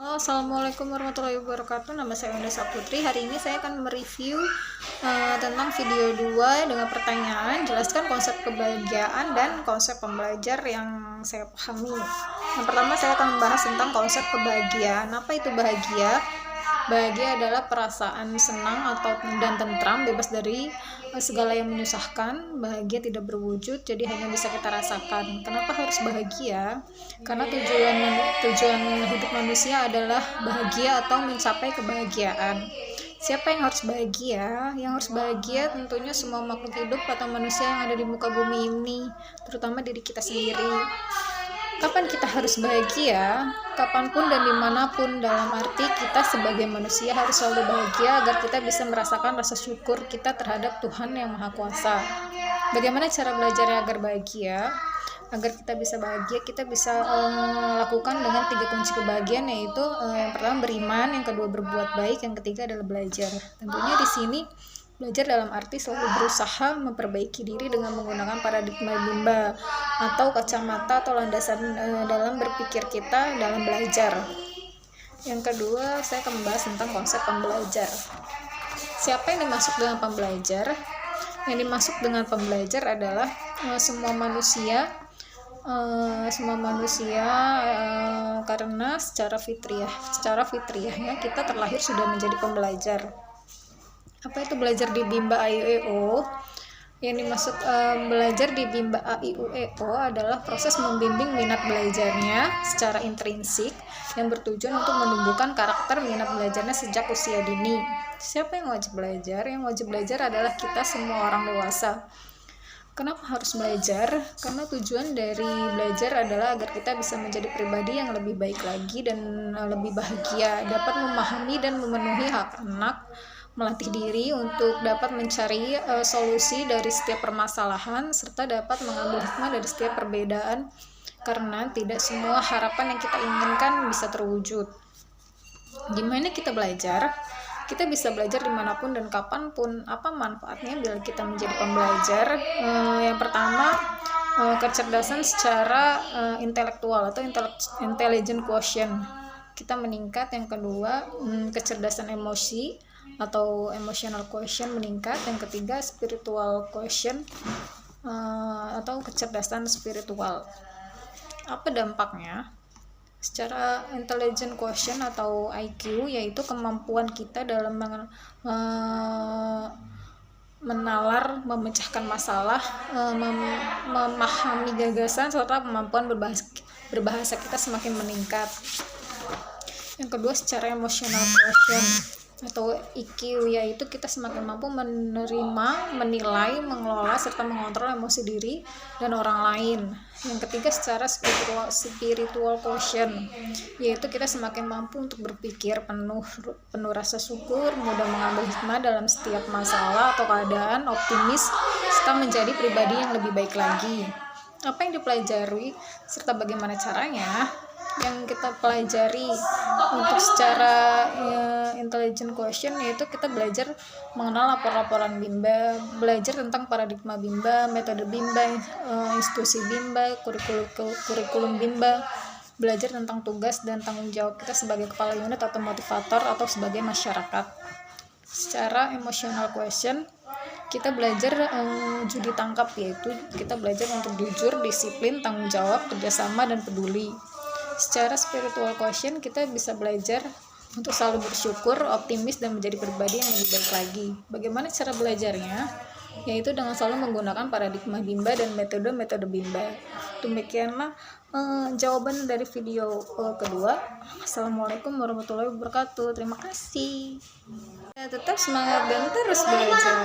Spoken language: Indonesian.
Halo, assalamualaikum warahmatullahi wabarakatuh. Nama saya Unda Saputri. Hari ini saya akan mereview tentang video 2 dengan pertanyaan jelaskan konsep kebahagiaan dan konsep pembelajar yang saya pahami. Yang pertama saya akan membahas tentang konsep kebahagiaan. Apa itu bahagia? Bahagia adalah perasaan senang dan tentram, bebas dari segala yang menyusahkan. Bahagia tidak berwujud, jadi hanya bisa kita rasakan. Kenapa harus bahagia? Karena tujuan hidup manusia adalah bahagia atau mencapai kebahagiaan. Siapa yang harus bahagia? Yang harus bahagia tentunya semua makhluk hidup atau manusia yang ada di muka bumi ini, terutama diri kita sendiri. Kapan kita harus bahagia? Kapanpun dan dimanapun, dalam arti kita sebagai manusia harus selalu bahagia agar kita bisa merasakan rasa syukur kita terhadap Tuhan yang Maha Kuasa. Bagaimana cara belajarnya agar bahagia? Agar kita bisa bahagia, kita bisa lakukan dengan 3 kunci kebahagiaan, yaitu yang pertama beriman, yang kedua berbuat baik, yang ketiga adalah belajar. Tentunya di sini belajar dalam arti selalu berusaha memperbaiki diri dengan menggunakan paradigma bimba atau kacamata atau landasan dalam berpikir kita dalam belajar. Yang kedua, saya akan membahas tentang konsep pembelajar. Siapa yang dimaksud dengan pembelajar? Yang dimaksud dengan pembelajar adalah semua manusia karena secara fitriahnya kita terlahir sudah menjadi pembelajar. Apa itu belajar di bimba AIUEO? Yang dimaksud belajar di bimba AIUEO adalah proses membimbing minat belajarnya secara intrinsik yang bertujuan untuk menumbuhkan karakter minat belajarnya sejak usia dini. Siapa yang wajib belajar? Yang wajib belajar adalah kita semua orang dewasa. Kenapa harus belajar? Karena tujuan dari belajar adalah agar kita bisa menjadi pribadi yang lebih baik lagi dan lebih bahagia, dapat memahami dan memenuhi hak anak, melatih diri untuk dapat mencari solusi dari setiap permasalahan, serta dapat mengambil hikmah dari setiap perbedaan, karena tidak semua harapan yang kita inginkan bisa terwujud. Gimana kita belajar? Kita bisa belajar dimanapun dan kapanpun. Apa manfaatnya bila kita menjadi pembelajar? Yang pertama, kecerdasan secara intelektual atau intelligent quotient kita meningkat. Yang kedua, kecerdasan emosi atau emotional quotient meningkat. Yang ketiga, spiritual quotient atau kecerdasan spiritual. Apa dampaknya? Secara intelligent quotient atau IQ, yaitu kemampuan kita dalam menalar, memecahkan masalah, memahami gagasan, serta kemampuan berbahasa kita semakin meningkat. Yang kedua, secara emotional quotient atau EQ, yaitu kita semakin mampu menerima, menilai, mengelola, serta mengontrol emosi diri dan orang lain. Yang ketiga, secara spiritual quotient, yaitu kita semakin mampu untuk berpikir penuh rasa syukur, mudah mengambil hikmah dalam setiap masalah atau keadaan, optimis, serta menjadi pribadi yang lebih baik lagi. Apa yang dipelajari serta bagaimana caranya? Yang kita pelajari untuk secara intelligent quotient, yaitu kita belajar mengenal laporan bimba, belajar tentang paradigma bimba, metode bimba, institusi bimba, kurikulum bimba, belajar tentang tugas dan tanggung jawab kita sebagai kepala unit atau motivator atau sebagai masyarakat. Secara emotional quotient, kita belajar judi tangkap, yaitu kita belajar untuk jujur, disiplin, tanggung jawab, kerjasama, dan peduli. Secara spiritual quotient, kita bisa belajar untuk selalu bersyukur, optimis, dan menjadi pribadi yang lebih baik lagi. Bagaimana cara belajarnya? Yaitu dengan selalu menggunakan paradigma bimba dan metode bimba. Demikianlah jawaban dari video kedua. Assalamualaikum warahmatullahi wabarakatuh. Terima kasih. Tetap semangat dan terus belajar.